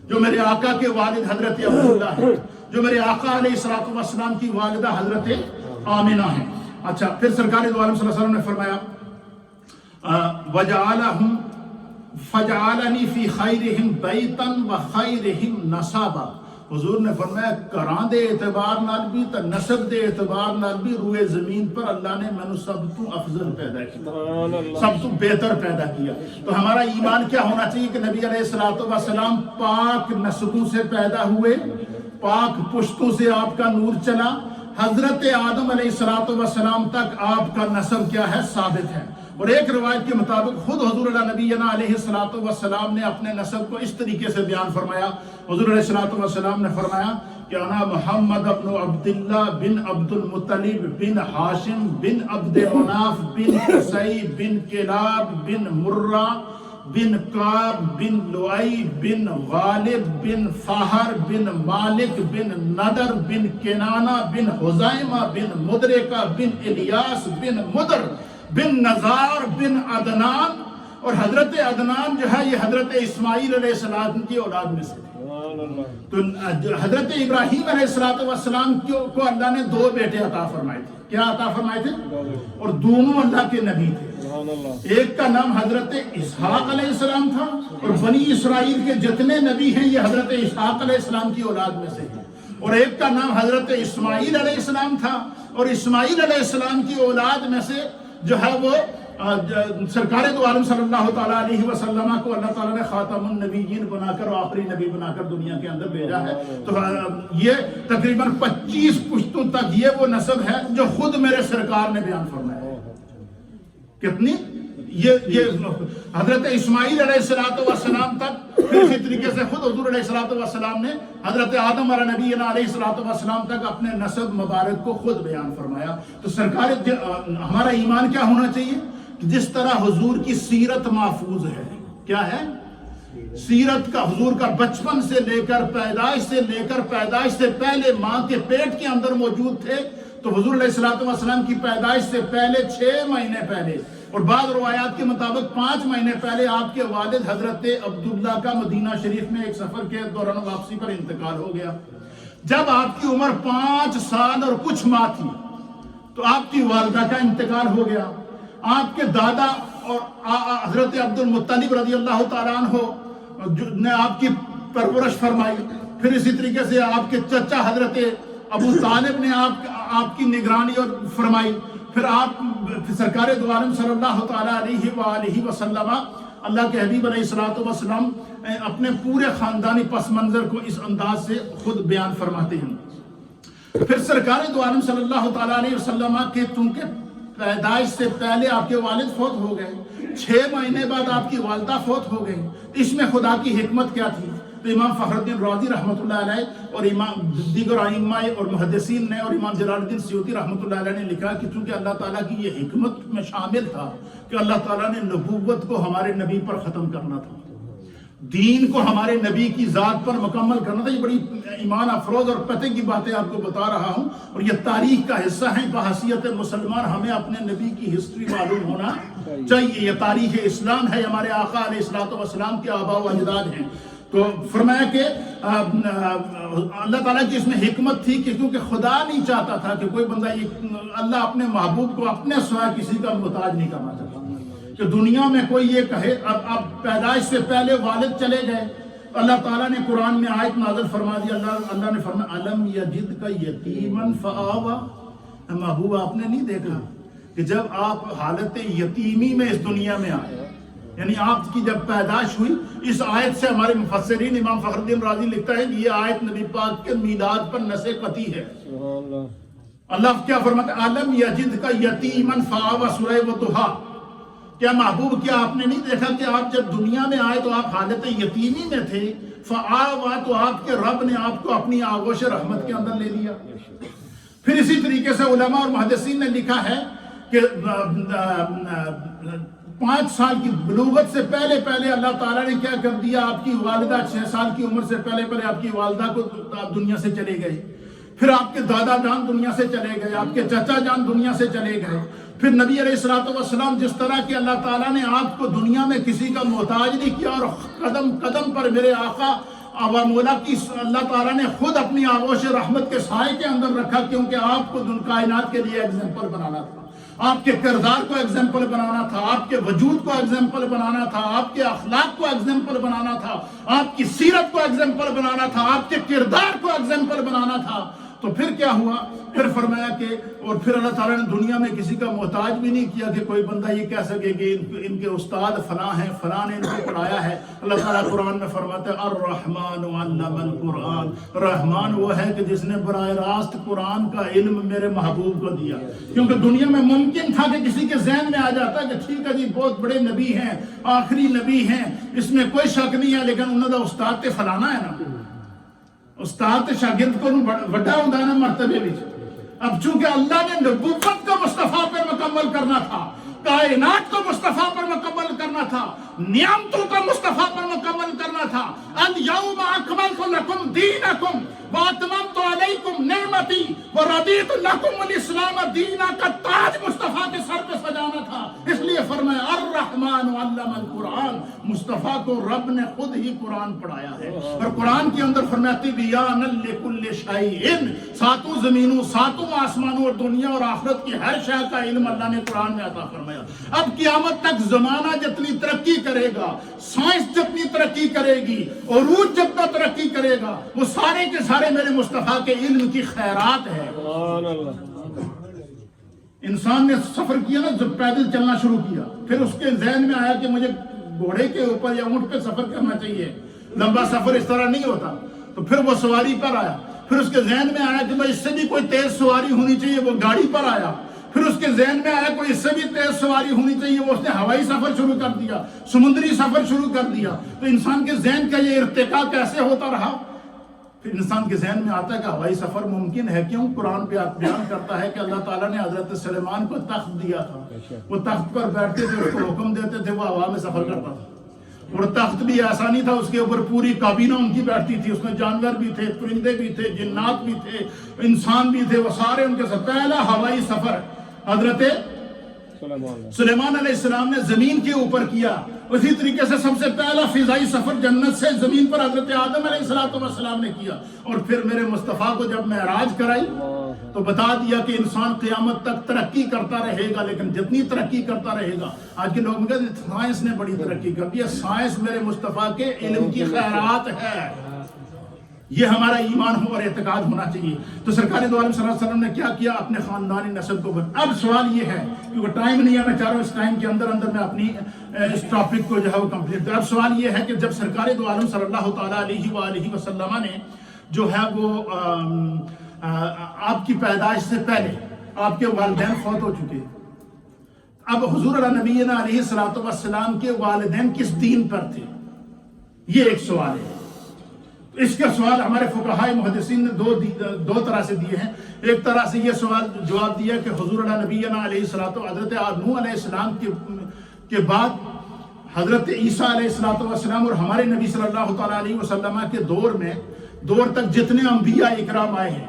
جو میرے آقا کے والد حضرت عبداللہ ہیں، جو میرے آقا علیہ الصلوۃ والسلام کی والدہ حضرت آمنہ ہیں۔ اچھا، پھر سرکار دو عالم صلی اللہ علیہ وسلم نے فرمایا وَجَعَلَهُمْ فَجَعَلَنِي فِي خَيْرِهِمْ بَيْتًا وَخَيْرِهِمْ نَصَابًا، حضور نے فرمایا کراں دے اعتبار نال بھی تو نسب دے اعتبار نال بھی روئے زمین پر اللہ نے میں سب تو افضل پیدا کیا، سب تو بہتر پیدا کیا۔ تو ہمارا ایمان کیا ہونا چاہیے کہ نبی علیہ الصلوۃ والسلام پاک نسبوں سے پیدا ہوئے، پاک پشتوں سے آپ کا نور چلا، حضرت آدم علیہ الصلوۃ والسلام تک آپ کا نسب کیا ہے؟ ثابت ہے۔ اور ایک روایت کے مطابق خود حضور نبینا علیہ الصلوۃ والسلام نے اپنے نسب کو اس طریقے سے بیان فرمایا۔ حضور علیہ الصلوۃ والسلام نے فرمایا کہ انا محمد ابن عبداللہ بن عبد المطلب بن ہاشم بن عبد مناف بن قصی بن کلاب بن مرہ بن کعب بن لؤی بن غالب بن فہر بن مالک بن ندر بن کنانہ بن خزیمہ بن مدرکہ بن الیاس بن مدر بن نزار بن عدنان، اور حضرت عدنان جو ہے یہ حضرت اسماعیل علیہ السلام کی اولاد میں سے تو حضرت ابراہیم علیہ السلام کو اللہ نے دو بیٹے عطا فرمائے تھے۔ کیا عطا فرمائے تھے؟ اور دونوں اللہ کے نبی تھے۔ ایک کا نام حضرت اسحاق علیہ السلام تھا، اور بنی اسرائیل کے جتنے نبی ہیں یہ حضرت اسحاق علیہ السلام کی اولاد میں سے ہیں۔ اور ایک کا نام حضرت اسماعیل علیہ السلام تھا، اور اسماعیل علیہ السلام کی اولاد میں سے جو ہے وہ سرکار دو عالم صلی اللہ تعالیٰ علیہ وسلم کو اللہ تعالیٰ نے خاتم النبیین بنا کر، آخری نبی بنا کر دنیا کے اندر بھیجا ہے۔ تو یہ تقریباً 25 پشتوں تک یہ وہ نسب ہے جو خود میرے سرکار نے بیان فرمایا ہے۔ کتنی؟ یہ حضرت اسماعیل علیہ السلام تک، پھر اسی طریقے سے خود حضور علیہ السلام نے حضرت آدم علیہ نبینا علیہ السلام تک اپنے نسب مبارک کو خود بیان فرمایا۔ تو سرکار ہمارا ایمان کیا ہونا چاہیے؟ جس طرح حضور کی سیرت محفوظ ہے، کیا ہے؟ سیرت کا، حضور کا بچپن سے لے کر پیدائش سے پہلے ماں کے پیٹ کے اندر موجود تھے، تو حضور علیہ السلام کی پیدائش سے پہلے 6 مہینے پہلے، اور بعض روایات کے مطابق 5 مہینے پہلے آپ کے والد حضرت عبداللہ کا مدینہ شریف میں ایک سفر کے دوران واپسی پر انتقال ہو گیا۔ جب آپ کی عمر 5 سال اور کچھ ماہ تھی تو آپ کی والدہ کا انتقال ہو گیا۔ آپ کے دادا اور حضرت عبد المطلب رضی اللہ تعالیٰ عنہ نے آپ کی پرورش فرمائی، پھر اسی طریقے سے آپ کے چچا حضرت ابو طالب نے آپ کی نگرانی اور فرمائی، پھر آپ سرکار دو عالم صلی اللہ تعالیٰ علیہ وآلہ وسلم، اللہ کے حبیب علیہ الصلوۃ والسلام اپنے پورے خاندانی پس منظر کو اس انداز سے خود بیان فرماتے ہیں۔ پھر سرکار دو عالم صلی اللہ تعالیٰ علیہ وسلم کے چونکہ پیدائش سے پہلے آپ کے والد فوت ہو گئے، 6 مہینے بعد آپ کی والدہ فوت ہو گئی، اس میں خدا کی حکمت کیا تھی؟ تو امام فخر الدین رازی رحمۃ اللہ علیہ اور امام دیگر ائمہ اور محدثین نے اور امام جلال الدین سیوطی رحمۃ اللہ علیہ نے لکھا کہ چونکہ اللہ تعالیٰ کی یہ حکمت میں شامل تھا کہ اللہ تعالیٰ نے نبوت کو ہمارے نبی پر ختم کرنا تھا، دین کو ہمارے نبی کی ذات پر مکمل کرنا تھا۔ یہ بڑی ایمان افروز اور پتہ کی باتیں آپ کو بتا رہا ہوں، اور یہ تاریخ کا حصہ ہیں۔ بحیثیت مسلمان ہمیں اپنے نبی کی ہسٹری معلوم ہونا چاہیے، یہ تاریخ اسلام ہے، ہمارے آقا علیہ الصلوۃ والسلام کے آباء و اجداد ہیں۔ تو فرمایا کہ اللہ تعالیٰ کی اس میں حکمت تھی کہ کیونکہ خدا نہیں چاہتا تھا کہ کوئی بندہ، اللہ اپنے محبوب کو اپنے سوا کسی کا محتاج نہیں کرنا چاہتا کہ دنیا میں کوئی یہ کہے اب پیدائش سے پہلے والد چلے گئے، اللہ تعالیٰ نے قرآن میں آیت نازل فرما دی، اللہ نے فرمایا الم یجدک یتیما فآویٰ، محبوب آپ نے نہیں دیکھا کہ جب آپ حالت یتیمی میں اس دنیا میں آئے، یعنی آپ کی جب پیدائش ہوئی، اس آیت سے ہمارے مفسرین امام فخر الدین رازی لکھتا ہے کہ یہ آیت نبی پاک کے میلاد پر نص قطعی ہے۔ اللہ کیا فرماتا ہے؟ الم یجدک یتیما فآویٰ، سورہ وضحیٰ۔ کیا محبوب کیا آپ نے نہیں دیکھا کہ آپ جب دنیا میں آئے تو آپ حالت یتیمی میں تھے، فآویٰ، تو آپ کے رب نے آپ کو اپنی آغوش رحمت کے اندر لے لیا۔ پھر اسی طریقے سے علماء اور محدثین نے لکھا ہے کہ 5 سال کی بلوغت سے پہلے پہلے اللہ تعالیٰ نے کیا کر دیا، آپ کی والدہ 6 سال کی عمر سے پہلے پہلے آپ کی والدہ کو آپ دنیا سے چلے گئے، پھر آپ کے دادا جان دنیا سے چلے گئے، آپ کے چچا جان دنیا سے چلے گئے، پھر نبی علیہ الصلوۃ والسلام جس طرح کہ اللہ تعالیٰ نے آپ کو دنیا میں کسی کا محتاج نہیں کیا، اور قدم قدم پر میرے آقا و مولا کی اللہ تعالیٰ نے خود اپنی آغوش رحمت کے سائے کے اندر رکھا، کیونکہ آپ کو کائنات کے لیے ایگزامپل بنانا تھا، آپ کے کردار کو ایگزامپل بنانا تھا، آپ کے وجود کو ایگزامپل بنانا تھا، آپ کے اخلاق کو ایگزامپل بنانا تھا، آپ کی سیرت کو ایگزامپل بنانا تھا، آپ کے کردار کو ایگزامپل بنانا تھا۔ تو پھر کیا ہوا، پھر فرمایا کہ اور پھر اللہ تعالیٰ نے دنیا میں کسی کا محتاج بھی نہیں کیا کہ کوئی بندہ یہ کہہ سکے کہ ان کے استاد فلاں ہیں، فلاں نے ان کو پڑھایا ہے۔ اللہ تعالیٰ قرآن میں فرماتا ہے الرحمن علم القرآن، رحمان وہ ہے کہ جس نے براہ راست قرآن کا علم میرے محبوب کو دیا، کیونکہ دنیا میں ممکن تھا کہ کسی کے ذہن میں آ جاتا کہ ٹھیک ہے جی بہت بڑے نبی ہیں، آخری نبی ہیں، اس میں کوئی شک نہیں ہے، لیکن انہوں نے استاد تے فلانا ہے نا، استاد شاگرد کو وڈا ہوتا ہے نا مرتبے میں۔ اب چونکہ اللہ نے نبوت کو مصطفیٰ پر مکمل کرنا تھا، کائنات کو مصطفیٰ پر مکمل کرنا تھا، نعمتوں کو مصطفیٰ پر مکمل کرنا تھا۔ اليوم اکملت لکم دینکم واتممت علیکم نعمتی ورضیت لکم الاسلام دینا کا تاج مصطفیٰ کے سر پہ سجانا تھا، اس لیے فرمایا الرحمن علم القرآن، مصطفیٰ کو رب نے خود ہی قرآن پڑھایا ہے، اور قرآن کے اندر فرمایا تبیان لکل شیء، ساتوں زمینوں، ساتوں آسمانوں اور دنیا اور آخرت کی ہر شے کا علم اللہ نے قرآن میں عطا فرمایا۔ اب قیامت تک زمانہ جتنی ترقی کرے گا، سائنس جتنی ترقی کرے گی، عروج جتنا ترقی کرے گا، وہ سارے کے سارے میرے مصطفیٰ کے علم کی خیرات ہے۔ انسان نے سفر کیا نا، جب پیدل چلنا شروع کیا، پھر اس کے ذہن میں آیا کہ مجھے گھوڑے کے اوپر یا اونٹ پہ سفر کرنا چاہیے، لمبا سفر اس طرح نہیں ہوتا، تو پھر وہ سواری پر آیا، پھر اس کے ذہن میں آیا کہ اس سے بھی کوئی تیز سواری ہونی چاہیے، وہ گاڑی پر آیا، پھر اس کے ذہن میں آیا کوئی اس سے بھی تیز سواری ہونی چاہیے، وہ اس نے ہوائی سفر شروع کر دیا، سمندری سفر شروع کر دیا۔ تو انسان کے ذہن کا یہ ارتقاء کیسے ہوتا رہا؟ پھر انسان کے ذہن میں آتا ہے کہ ہوائی سفر ممکن ہے، کیوں؟ قرآن پہ بیان کرتا ہے کہ اللہ تعالیٰ نے حضرت سلیمان کو تخت دیا تھا، وہ تخت پر بیٹھتے تھے، اس کو حکم دیتے تھے، وہ ہوا میں سفر کرتا تھا، اور تخت بھی ایسا نہیں تھا، اس کے اوپر پوری کابینہ ان کی بیٹھتی تھی، اس میں جانور بھی تھے، پرندے بھی تھے، جنات بھی تھے، انسان بھی تھے، وہ سارے ان کے ساتھ۔ پہلا ہوائی سفر حضرت سلیمان علیہ السلام نے زمین کے اوپر کیا، اسی طریقے سے سب سے پہلا فضائی سفر جنت سے زمین پر حضرت آدم علیہ السلام نے کیا، اور پھر میرے مصطفیٰ کو جب معراج کرائی تو بتا دیا کہ انسان قیامت تک ترقی کرتا رہے گا، لیکن جتنی ترقی کرتا رہے گا، آج کے لوگ کہتے ہیں سائنس نے بڑی ترقی کر دی ہے، سائنس میرے مصطفیٰ کے علم کی خیرات ہے، یہ ہمارا ایمان اور اعتقاد ہونا چاہیے۔ تو سرکار دو عالم صلی اللہ علیہ وسلم نے کیا کیا؟ اپنے خاندانی نسل کو اب سوال یہ ہے، کیونکہ ٹائم نہیں ہے، میں چاہ رہا ہوں اس ٹائم کے اندر میں اپنی اس ٹاپک کو جو ہے وہ کمپلیٹ کروں۔ اب سوال یہ ہے کہ جب سرکار دو عالم صلی اللہ تعالیٰ علیہ وآلہ وسلم نے جو ہے وہ آپ کی پیدائش سے پہلے آپ کے والدین فوت ہو چکے، اب حضور علیہ نبینا علیہ الصلوۃ والسلام کے والدین کس دین پر تھے؟ یہ ایک سوال ہے۔ اس کا سوال ہمارے فقہاء محدثین نے دو طرح سے دیے ہیں۔ ایک طرح سے یہ سوال جواب دیا کہ حضور علیہ نبینا علیہ الصلوۃ حضرت نوح علیہ السلام کے بعد حضرت عیسیٰ علیہ السلام اور ہمارے نبی صلی اللہ تعالیٰ علیہ وسلم کے دور تک جتنے انبیاء اکرام آئے ہیں،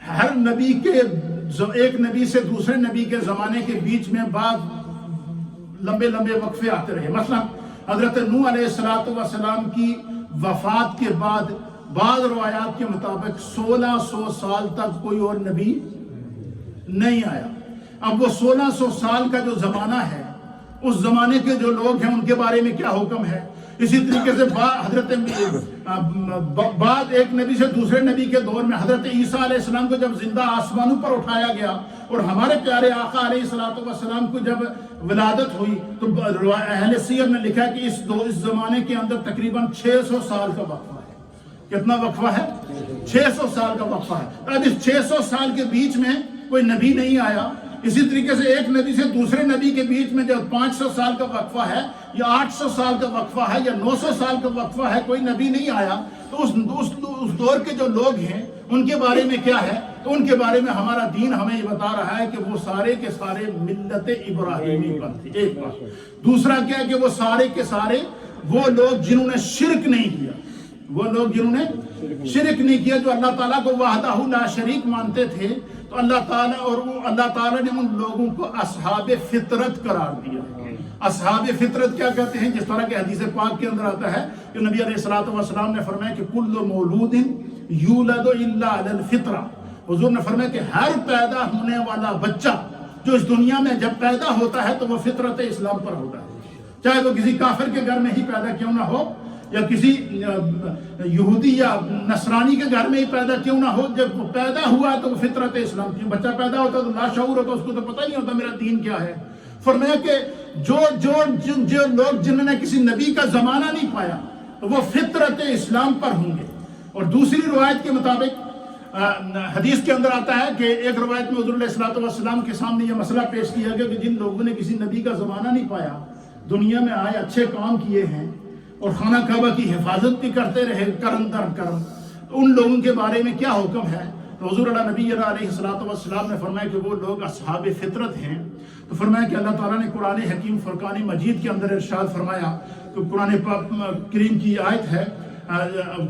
ہر نبی کے ایک نبی سے دوسرے نبی کے زمانے کے بیچ میں بعض لمبے وقفے آتے رہے۔ مثلا حضرت نوح علیہ السلام کی وفات کے بعد بعض روایات کے مطابق 1600 سال تک کوئی اور نبی نہیں آیا۔ اب وہ 1600 سال کا جو زمانہ ہے، اس زمانے کے جو لوگ ہیں ان کے بارے میں کیا حکم ہے؟ اسی طریقے سے بعد ایک نبی سے دوسرے نبی کے دور میں حضرت عیسیٰ علیہ السلام کو جب زندہ آسمانوں پر اٹھایا گیا اور ہمارے پیارے آقا علیہ السلام کو جب ولادت ہوئی تو اہل سیر نے لکھا کہ اس زمانے کے اندر تقریباً 600 سال کا وقفہ ہے۔ کتنا وقفہ ہے؟ 600 سال کا وقفہ ہے۔ اب اس 600 سال کے بیچ میں کوئی نبی نہیں آیا، اسی طریقے سے ایک نبی سے دوسرے نبی کے بیچ میں جو 500 سال کا وقفہ ہے یا 800 سال کا وقفہ ہے یا 900 سال کا وقفہ ہے، کوئی نبی نہیں آیا، تو اس دور کے جو لوگ ہیں ان کے بارے میں کیا ہے؟ تو ان کے بارے میں ہمارا دین ہمیں یہ بتا رہا ہے کہ وہ سارے کے سارے ملت ابراہیمی پر تھے، ایک بات۔ دوسرا کیا ہے کہ وہ سارے کے سارے وہ لوگ جنہوں نے شرک نہیں کیا، وہ لوگ جنہوں نے شرک نہیں کیا، جو اللہ تعالیٰ کو وحدہ لا شریک مانتے تھے، تو اللہ تعالیٰ نے ان لوگوں کو اصحاب فطرت قرار دیا۔ اصحاب فطرت کیا کہتے ہیں؟ جس طرح کہ حدیث پاک کے اندر آتا ہے کہ نبی علیہ الصلوۃ والسلام نے فرمایا کہ کل مولود یولد الا علی الفطرہ، حضور نے فرمایا کہ ہر پیدا ہونے والا بچہ جو اس دنیا میں جب پیدا ہوتا ہے تو وہ فطرت اسلام پر ہوتا ہے، چاہے وہ کسی کافر کے گھر میں ہی پیدا کیوں نہ ہو، یا کسی یہودی یا نصرانی کے گھر میں ہی پیدا کیوں نہ ہو، جب وہ پیدا ہوا تو وہ فطرت اسلام کی۔ بچہ پیدا ہوتا تو لاشعور ہوتا، اس کو تو پتہ نہیں ہوتا میرا دین کیا ہے۔ فرمایا کہ جو لوگ جنہوں نے کسی نبی کا زمانہ نہیں پایا وہ فطرت اسلام پر ہوں گے۔ اور دوسری روایت کے مطابق حدیث کے اندر آتا ہے کہ ایک روایت میں حضور علیہ الصلوۃ والسلام کے سامنے یہ مسئلہ پیش کیا گیا کہ جن لوگوں نے کسی نبی کا زمانہ نہیں پایا، دنیا میں آئے، اچھے کام کیے ہیں اور خانہ کعبہ کی حفاظت بھی کرتے رہے کرم در کرم، تو ان لوگوں کے بارے میں کیا حکم ہے؟ تو حضور نبی علیہ الصلوۃ والسلام نے فرمایا کہ وہ لوگ اصحاب فطرت ہیں۔ تو فرمایا کہ اللہ تعالیٰ نے قرآن حکیم فرقان مجید کے اندر ارشاد فرمایا، تو قرآن کریم کی آیت ہے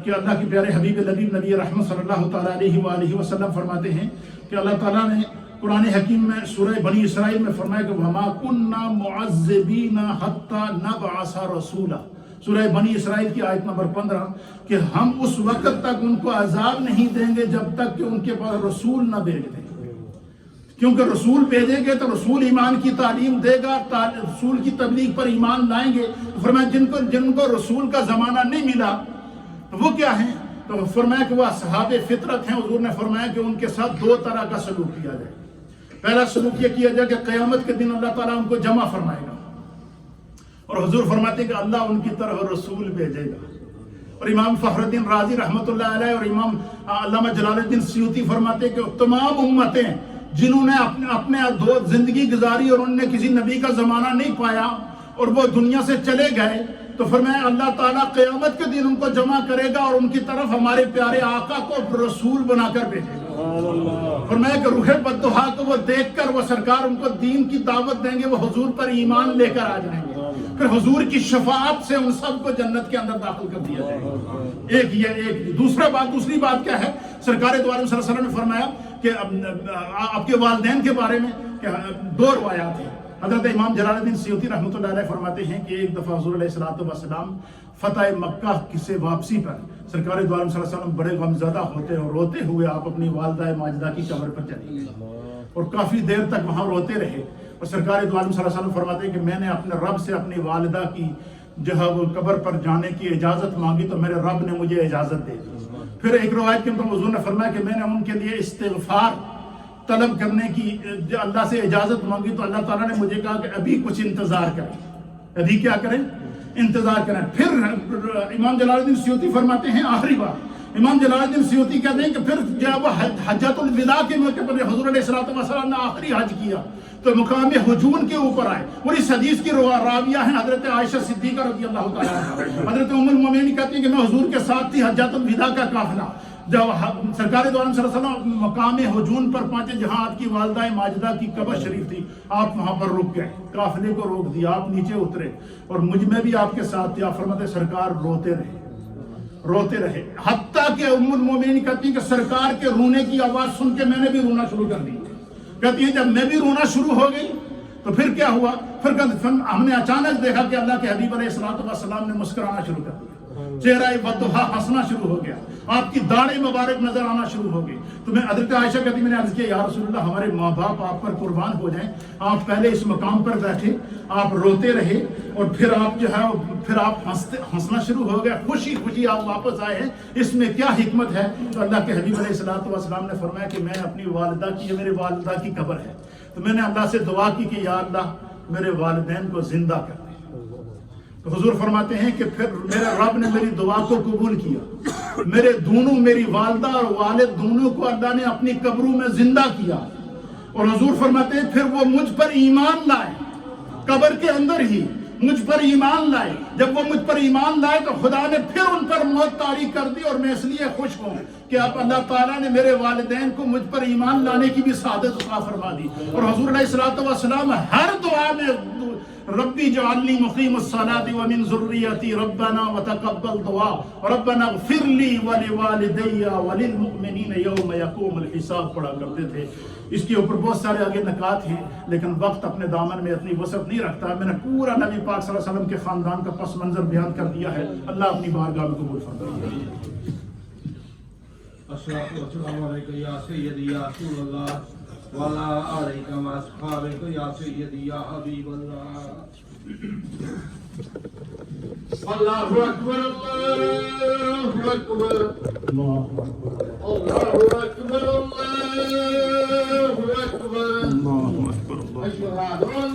کہ اللہ کے پیارے حبیب لبیب نبی رحمت صلی اللہ تعالیٰ علیہ وآلہ وسلم فرماتے ہیں کہ اللہ تعالیٰ نے قرآن حکیم میں سورہ بنی اسرائیل میں فرمایا کہ وَمَا كُنَّا مُعَذِّبِينَ حَتَّى نَبْعَثَ رَسُولًا، سورہ بنی اسرائیل کی آیت نمبر 15، کہ ہم اس وقت تک ان کو عذاب نہیں دیں گے جب تک کہ ان کے پاس رسول نہ بھیج دیں، کیونکہ رسول بھیجیں گے تو رسول ایمان کی تعلیم دے گا، رسول کی تبلیغ پر ایمان لائیں گے۔ فرمایا جن کو رسول کا زمانہ نہیں ملا تو وہ کیا ہیں؟ تو فرمایا کہ وہ اصحاب فطرت ہیں۔ حضور نے فرمایا کہ ان کے ساتھ دو طرح کا سلوک کیا جائے۔ پہلا سلوک یہ کیا جائے کہ قیامت کے دن اللہ تعالیٰ ان کو جمع فرمائے گا، اور حضور فرماتے ہیں کہ اللہ ان کی طرف رسول بھیجے گا۔ اور امام فخر الدین رازی رحمۃ اللہ علیہ اور امام علامہ جلال الدین سیوطی فرماتے ہیں کہ تمام امتیں جنہوں نے اپنے دو زندگی گزاری اور انہوں نے کسی نبی کا زمانہ نہیں پایا اور وہ دنیا سے چلے گئے، تو فرمایا اللہ تعالیٰ قیامت کے دن ان کو جمع کرے گا اور ان کی طرف ہمارے پیارے آقا کو رسول بنا کر بھیجے گا۔ فرمایا کہ روح بددعا کو وہ دیکھ کر وہ سرکار ان کو دین کی دعوت دیں گے، وہ حضور پر ایمان لے کر آ جائیں گے، پھر حضور کی شفاعت سے ان سب کو جنت کے اندر داخل کر دیا جائے گا۔ ایک دوسری بات کیا ہے؟ سرکار دو عالم صلی اللہ علیہ وسلم نے فرمایا کہ آپ کے والدین کے بارے میں دو روایات ہیں۔ حضرت امام جلال الدین سیوطی رحمۃ اللہ علیہ فرماتے ہیں کہ ایک دفعہ حضور علیہ الصلوۃ والسلام فتح مکہ سے واپسی پر سرکار دو عالم صلی اللہ علیہ وسلم بڑے غمزدہ ہوتے اور روتے ہوئے آپ اپنی والدہ ماجدہ کی قبر پر چلے گئے اور کافی دیر تک وہاں روتے رہے، اور سرکار دو عالم صلی اللہ علیہ وسلم فرماتے ہیں کہ میں نے اپنے رب سے اپنی والدہ کی وہ قبر پر جانے کی اجازت مانگی تو میرے رب نے مجھے اجازت دے دی۔ پھر ایک روایت کے اندر حضور نے فرمایا کہ میں نے ان کے لیے استغفار طلب کرنے کی اللہ سے اجازت مانگی تو اللہ تعالیٰ نے مجھے کہا کہ ابھی کچھ انتظار کریں، ابھی کیا کریں؟ انتظار کریں۔ پھر امام جلال الدین سیوطی فرماتے ہیں آخری بات، امام جلال الدین سیوطی کہتے ہیں کہ پھر جب وہ حجۃ الوداع کے موقع پر حضور علیہ الصلوۃ والسلام نے آخری حج کیا تو مقام حجون کے اوپر آئے، اور اس حدیث کی راویہ ہیں حضرت عائشہ صدیقہ رضی اللہ تعالیٰ عنہا۔ حضرت ام المومنین کہتی ہیں کہ میں حضور کے ساتھ تھی حجۃ الوداع کا قافلہ، جب سرکار دو عالم صلی اللہ علیہ وسلم مقام حجون پر پہنچے جہاں آپ کی والدہ ماجدہ کی قبر شریف تھی، آپ وہاں پر رک گئے، قافلے کو روک دیا، آپ نیچے اترے اور میں بھی آپ کے ساتھ تھی۔ آپ فرماتے سرکار روتے رہے حتیٰ کہ ام المومنین کہتی ہیں کہ سرکار کے رونے کی آواز سن کے میں نے بھی رونا شروع کر دی۔ کہتی ہیں جب میں بھی رونا شروع ہو گئی تو پھر کیا ہوا؟ پھر ہم نے اچانک دیکھا کہ اللہ کے حبیب علیہ الصلوۃ والسلام نے مسکرانا شروع کر دیا، چہرہ بددعا ہنسنا شروع ہو گیا، آپ کی داڑھی مبارک نظر آنا شروع ہو گئی۔ تو میں حضرت عائشہ کہتی میں نے عرض کیا یا رسول اللہ ہمارے ماں باپ آپ پر قربان ہو جائیں، آپ پہلے اس مقام پر بیٹھے، آپ روتے رہے اور پھر آپ جو ہے پھر آپ ہنسنا شروع ہو گیا، خوشی آپ واپس آئے ہیں، اس میں کیا حکمت ہے؟ تو اللہ کے حبیب علیہ الصلوۃ والسلام نے فرمایا کہ میں اپنی والدہ کی، یہ میرے والدہ کی قبر ہے، تو میں نے اللہ سے دعا کی کہ یا اللہ میرے والدین کو زندہ کر دے۔ تو حضور فرماتے ہیں کہ پھر میرے رب نے میری دعا کو قبول کیا، میری والدہ اور والد دونوں کو اللہ نے اپنی قبروں میں زندہ کیا، اور حضور فرماتے ہیں پھر وہ مجھ پر ایمان لائے، قبر کے اندر ہی مجھ پر ایمان لائے۔ جب وہ مجھ پر ایمان لائے تو خدا نے پھر ان پر موت طاری کر دی، اور میں اس لیے خوش ہوں کہ اب اللہ تعالیٰ نے میرے والدین کو مجھ پر ایمان لانے کی بھی سعادت عطا فرما دی۔ اور حضور علیہ الصلوۃ والسلام ہر دعا میں ربی جعلنی مقیم الصلاۃ ومن ذریتی ربنا وتقبل دعا ربنا اغفر لی ولوالدی وللمؤمنین یوم یقوم الحساب پڑھا کرتے تھے۔ اس کے اوپر بہت سارے آگے نکات ہیں، لیکن وقت اپنے دامن میں اتنی وسعت نہیں رکھتا۔ میں نے پورا نبی پاک صلی اللہ علیہ وسلم کے خاندان کا پس منظر بیان کر دیا ہے۔ اللہ اپنی بارگاہ میں قبول فرمائے۔ السلام علیکم یا سیدی یا رسول اللہ وعلا آلہ و اصحابہ یا سیدی یا حبیب اللہ۔ اللہ اکبر اللہ اکبر اللہ اکبر اللہ اکبر۔